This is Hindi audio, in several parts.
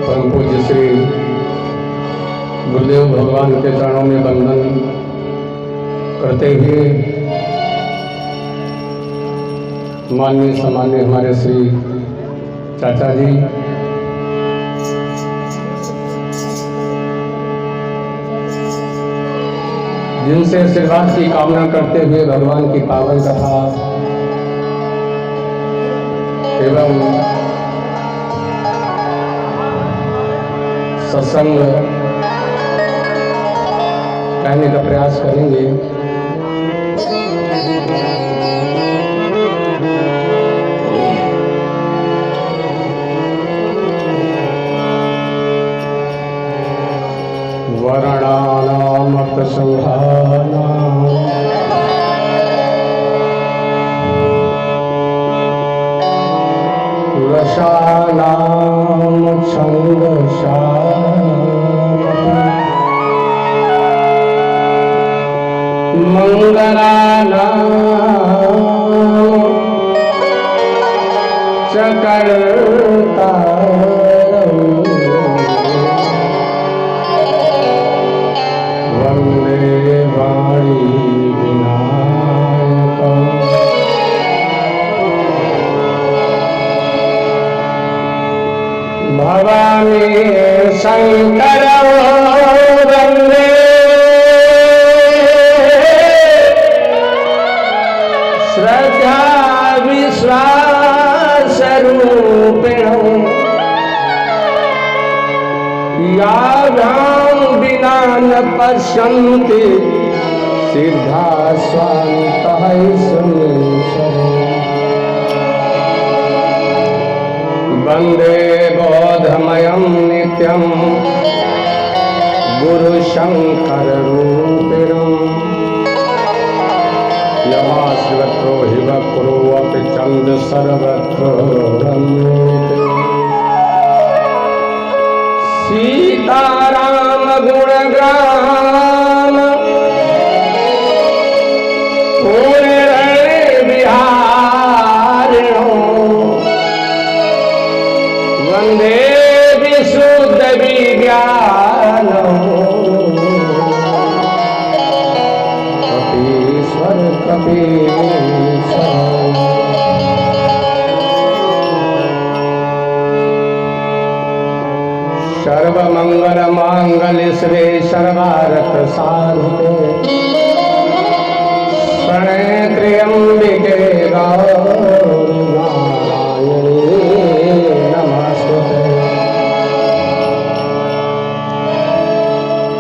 परम पूज्य श्री गुरुदेव भगवान के चरणों में वंदन करते हुए माननीय सम्माननीय हमारे श्री चाचा जी, जिनसे आशीर्वाद की कामना करते हुए भगवान की पावन कथा एवं सत्संग कहने का प्रयास करेंगे। वर्णानामर्थ संघानां रसानां छन्दसां मंगलानां च कर्तारम् वन्दे वाणी विनायकम्। भवामि शङ्करं वन्दे श्रद्धा विश्वासरूपिणम् याभ्यां विना न पश्यन्ति सिद्धा स्वान्तः सुमेश्वरम्। वन्दे बोधमयं नित्यं गुरुशङ्कररूपिणम् यमाश्रितो हि वक्रोऽपि चण्ड सर्वत्र रम्यते। सीताराम गुणग्राम पूर्णे विहारिणो वन्दे विशुद्ध विज्ञानो कपीश्वर कपीश्वर। सर्वमंगल मांगल्य शिवे सर्वार्थ साधिके शरण्ये त्र्यंबिके गौरी नारायणी नमस्ते।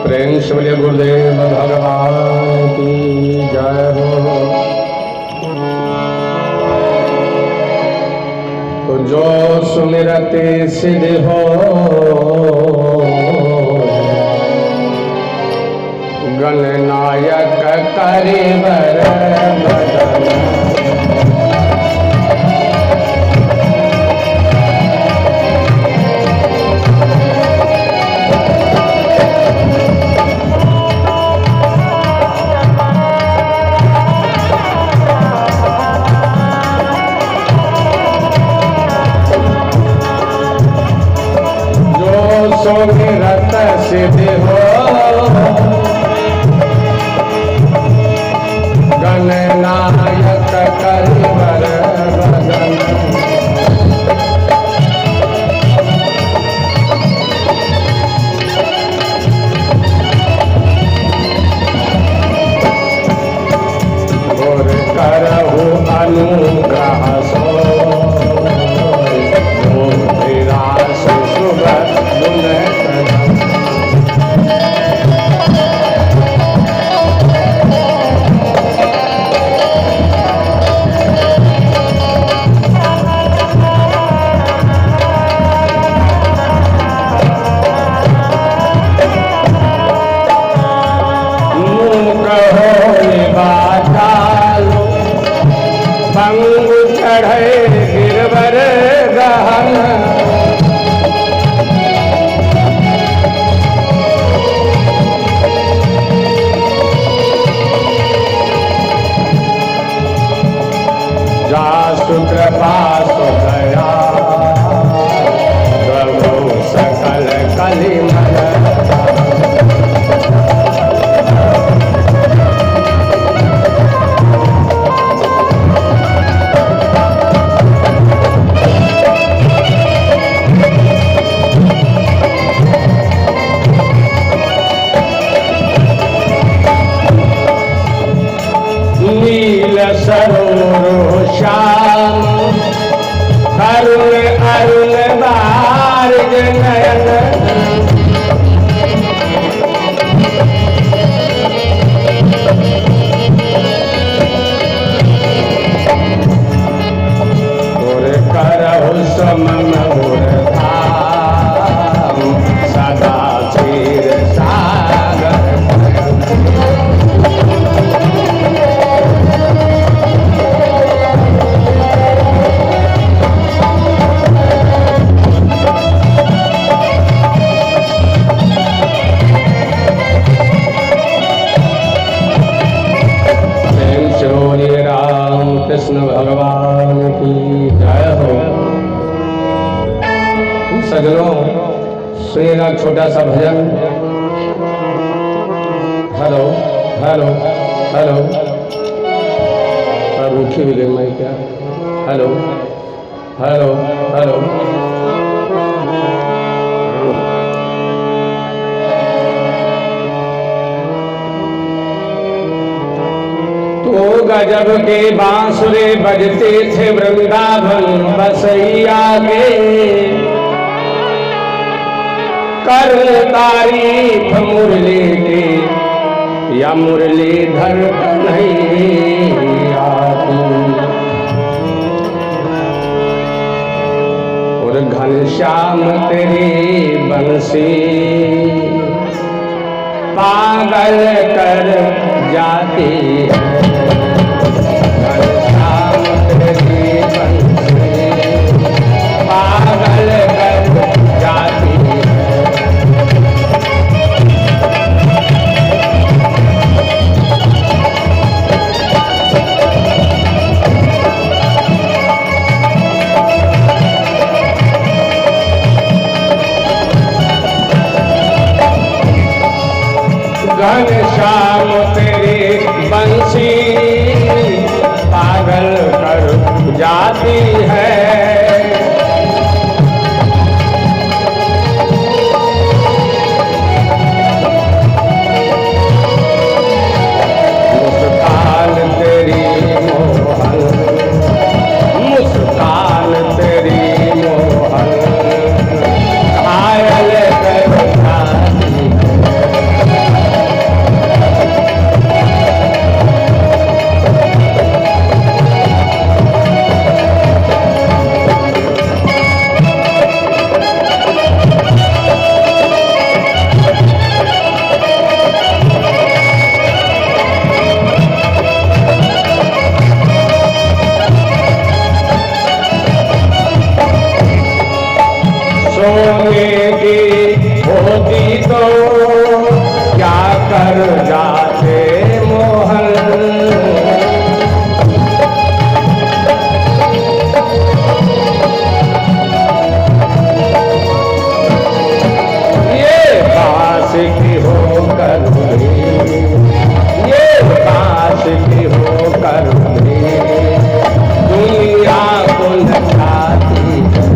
प्रेम से बोलिए गुरुदेव भगवान की जय हो। तो जो सुमिरते सिद्ध हो गणनायक करिवर बदन। जो सुमिरत सिद्ध हो गणनायक करिवर बदन। और करहु अनुग्रह सो विरास शुभ गुण सज्जनों, सुनिएगा छोटा सा भजन। हेलो हेलो हेलो, और रुकी हुई गई मैं क्या? हेलो हेलो हेलो, तो गजब के बांसुरे बजते थे वृंदावन बसैया के, कर तारीफ मुरली के या मुरलीधर कन्हैया की। और घनश्याम तेरी बंसी पागल कर जाती है, घनश्याम तेरी बंसी पागल कर जाती है। घनश्याम तेरी बंसी पागल कर जाती है, मुस्कान तेरी मोहन, मुस्कान तेरी मोहन घायल कर जाती है। सोने की होती तो क्या कर जाते मोहन, ये पास की होकर भी, ये पास की होकर भी दुनिया को नचाती है।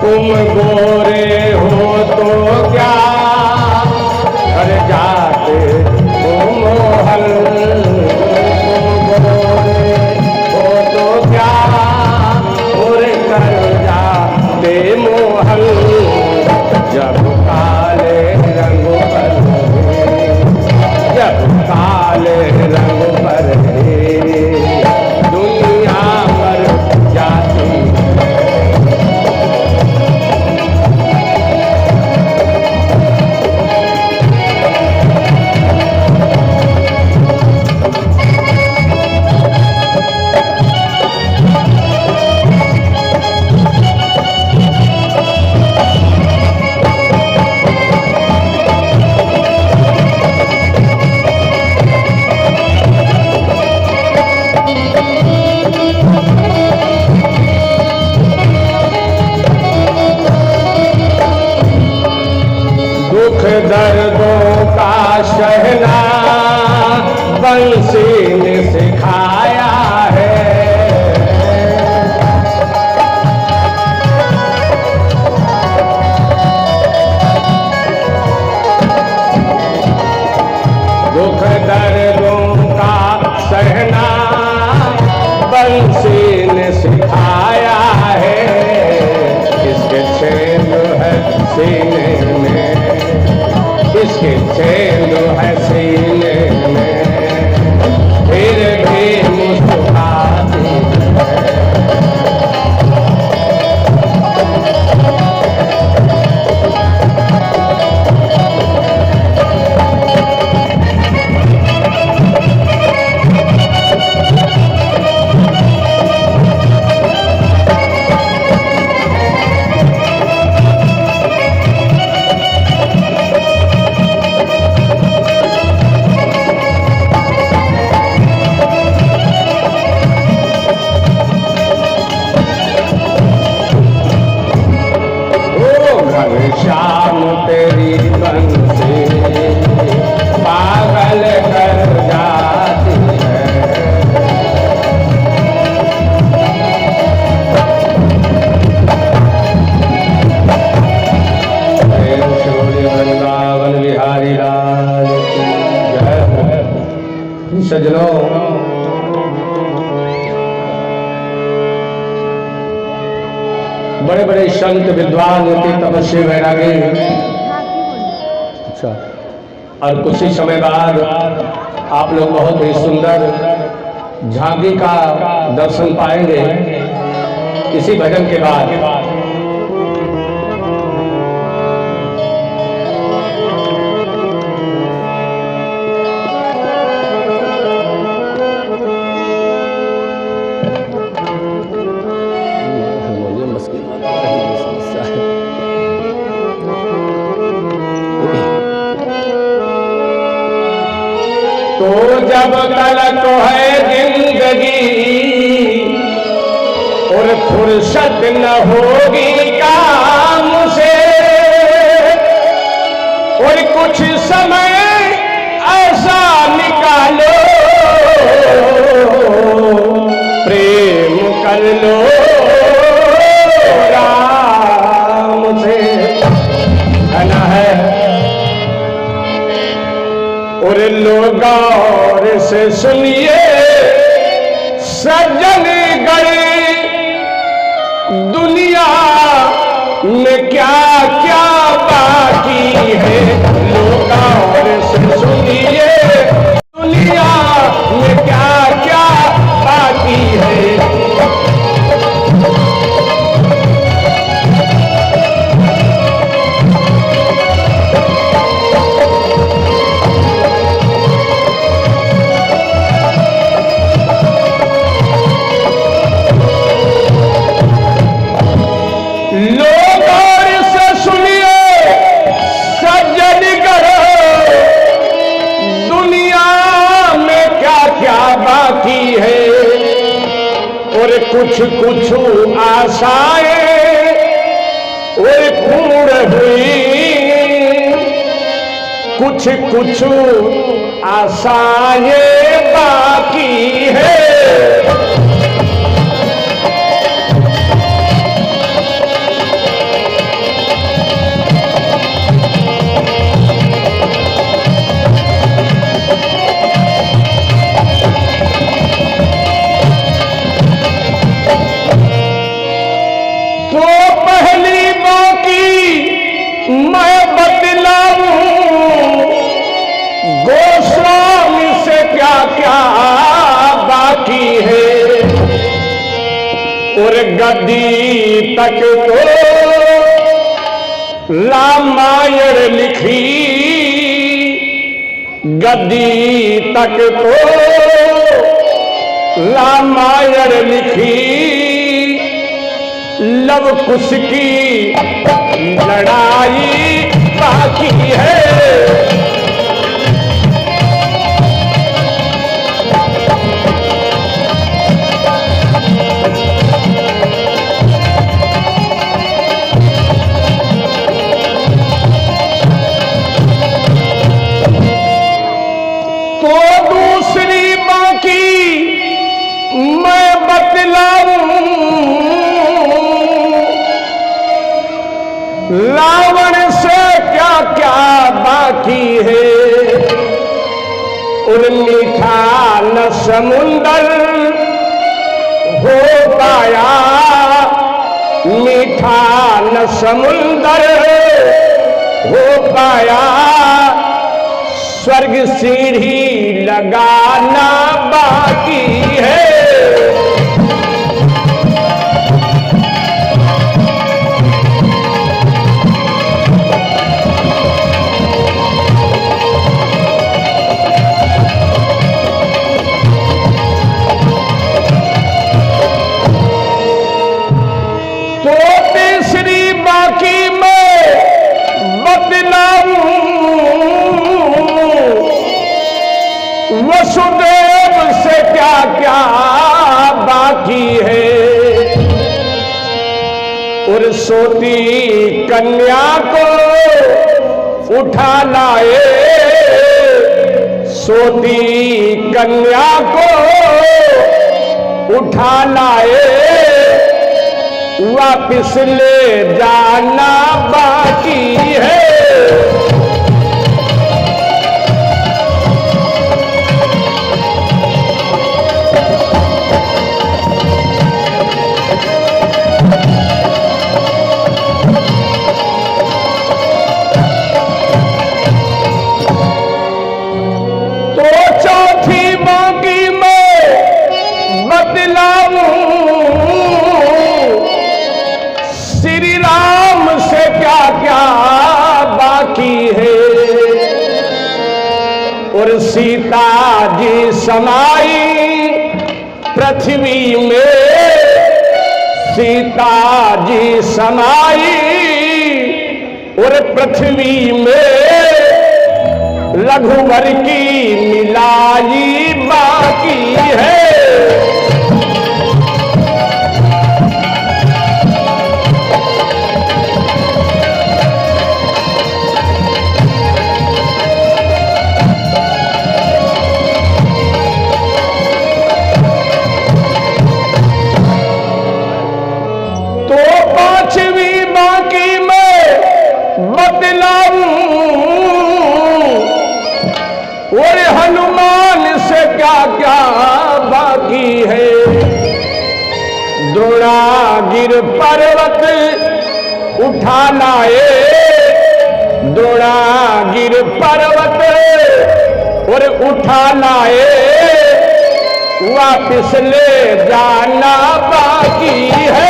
तुम गोरे हो तो क्या कर जाते हो मोहन, तुम गोरे हो तो क्या कर जाते मोहन। जब काले रंग पर, जब काले रंग पर दुनिया मर जाती है। दुख दर्दों का शहना बंसी ने सिखाया है, दुख दर्दों का सहना बंसी ने सिखाया है। इसके छेद है सीने में, इसके छेद है सीने में, फिर भी बड़े बड़े संत विद्वान होते तपस्वी वैरागी। अच्छा, और कुछ ही समय बाद आप लोग बहुत ही सुंदर झांकी का दर्शन पाएंगे इसी भजन के बाद। तो जब तलक है जिंदगी और फुर्सत न होगी काम से, और कुछ समय ऐसा निकालो प्रेम कर लो राम से, है ना है। और लोग गौर से सुनिए सज्जन गए, दुनिया में क्या क्या बाकी है। लोग गौर से सुनिए दुनिया में क्या क्या बाकी है। कुछ कुछ आशाएं और पूर्ण हुई, कुछ कुछ आशाएं बाकी है। और गद्दी तक तो रामायण लिखी, गद्दी तक तो रामायण लिखी, लव कुश की लड़ाई बाकी है। रावण से क्या क्या बाकी है, और मीठा न समुंदर हो पाया, मीठा न समुंदर हो पाया, स्वर्ग सीढ़ी लगाना बाकी है। वसुदेव से क्या क्या बाकी है, और सोती कन्या को उठा लाए, सोती कन्या को उठा लाए, वापिस ले जाना बाकी है। और सीता जी समाई पृथ्वी में, सीता जी समाई और पृथ्वी में, रघुवर की मिलाई बाकी है। तो पांचवी बाकी में बतलाऊं और हनुमान से क्या क्या बाकी है। द्रोणागिर पर्वत उठा लाए, द्रोणागिर पर्वत और उठा लाए, वापिस ले जाना बाकी है।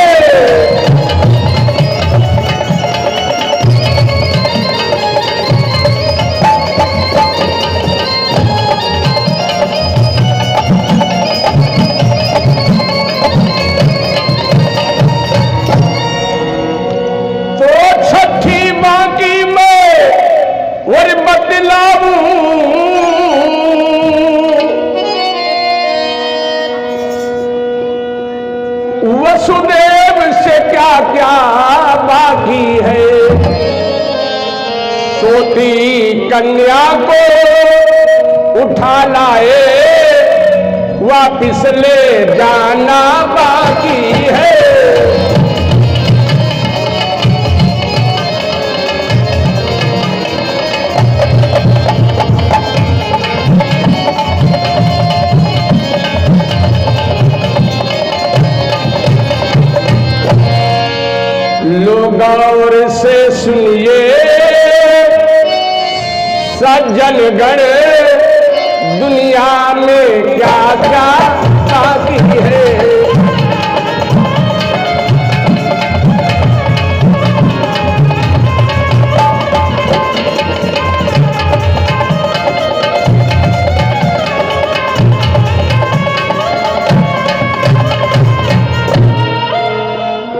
वसुदेव से क्या क्या बाकी है। सोती कन्या को उठा लाए, वापिस ले जाना बाकी है। गौर से सुनिए सज्जनगण, दुनिया में क्या क्या बाकी है।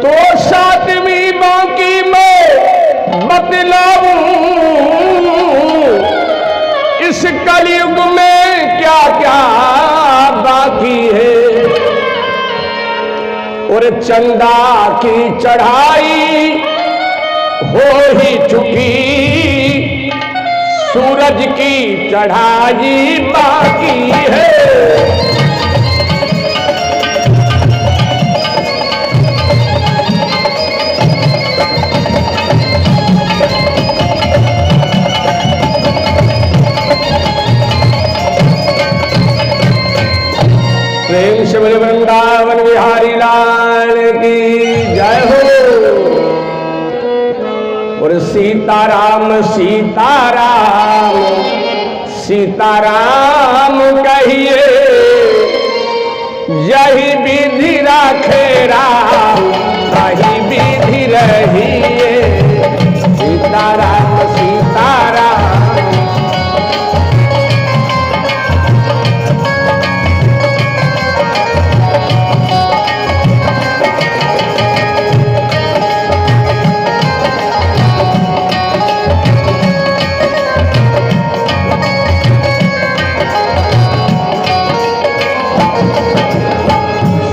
तो सातवीं बाकी में बतलाऊं इस कलयुग में क्या क्या बाकी है। और चंदा की चढ़ाई हो ही चुकी, सूरज की चढ़ाई बाकी है। प्रेम से बोले वृंदावन बिहारी लाल की जय हो। और सीताराम सीताराम सीताराम कहिए, यही विधि राखे राम, वही विधि रहिए। सीताराम सीताराम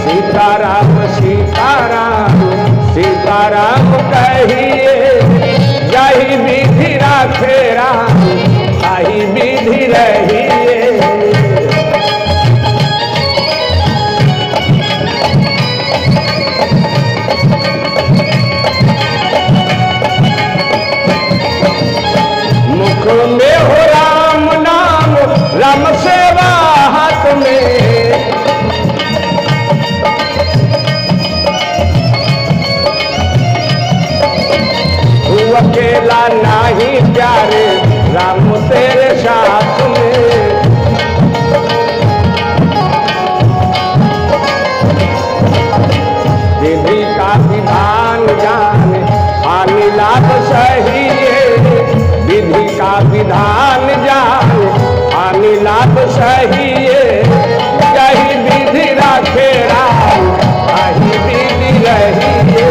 सीताराम सीताराम सीताराम कहिए, यही विधि राखे राम, यही विधि रहिए। मुख में हो राम नाम, राम सेवा हाथ में, अकेला नहीं प्यारे राम तेरे साथ में। विधि का विधान जाने हानि लाभ सही है, विधि का विधान जाने हानि लाभ सहिए यही विधि राखे राम ताही विधि रहिए।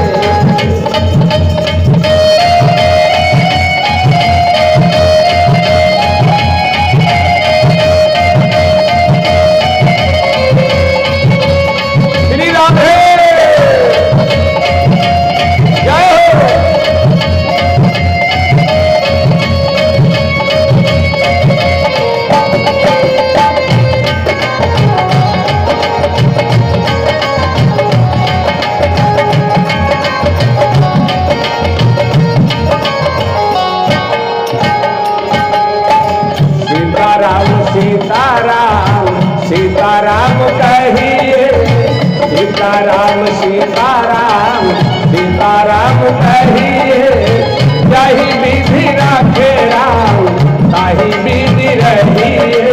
श्री राधे जय हो। सीताराम सीताराम कहिए सीताराम सीताराम सीताराम कहिए यही विधि राखे राम ताही विधि रहिए।